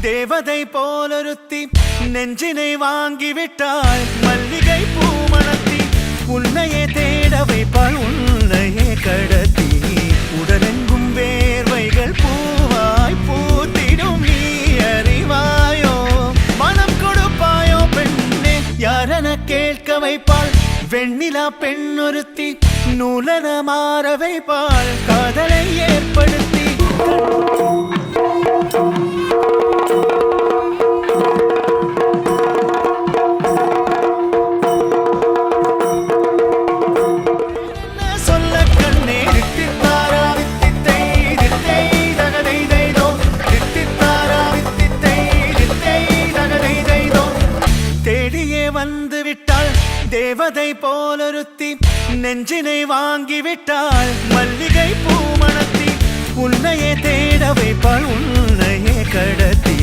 தேவதை போலொருத்தி நெஞ்சினை வாங்கிவிட்டாள். மல்லிகை பூமணத்தி உன்னையே தேட வைப்பாள். உன்னையே கடத்தி உடலெங்கும் வேர்வைகள் பூவாய் பூத்திடும். நீ அறிவாயோ மனம் கொடுப்பாயோ பெண்ணே யாரென கேட்க வைப்பாள். வெண்ணிலா பெண்ணொருத்தி நூலன மாற வைப்பாள். காதலை ஏற்படுத்தி வந்து விட்டாள். தேவதை போலொருத்தி நெஞ்சினை வாங்கிவிட்டாள். மல்லிகை பூமணத்தி உன்னையே தேட வைப்பாள். உன்னையே கடத்தி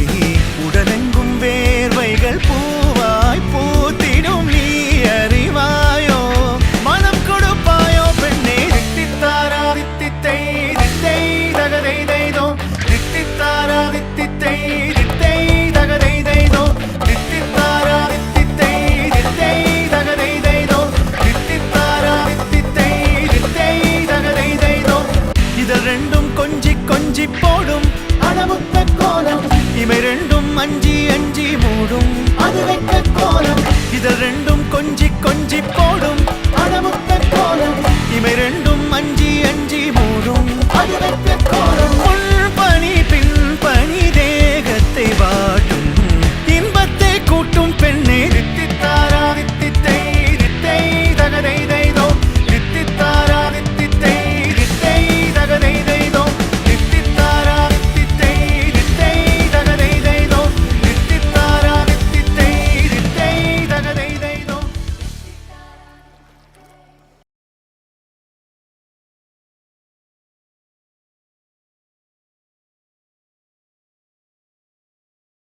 உடலெங்கும் வேர்வைகள் பூவாய் பூத்திடும். நீ அறிவாயோ மனம் கொடுப்பாயோ பெண்ணே தித்தித்தாரா தித்தித்தை தித்தை தகதை தைதோ தித்தித்தாரா தித்தித்தை தித்தை தகதை தைதோ தித்தித்தாரா ரெண்டும் கொஞ்சி கொஞ்சி போடும். அடமுத்த கோலம் இவை ரெண்டும் அஞ்சி அஞ்சி மூடும். அது வெக்க கோலம் இதழ் ரெண்டும் கொஞ்சி கொஞ்சி போடும். அடமுத்த கோலம் இவை ரெண்டும் அஞ்சி அஞ்சி மூடும். அது வெக்க கோலம் முள் பனி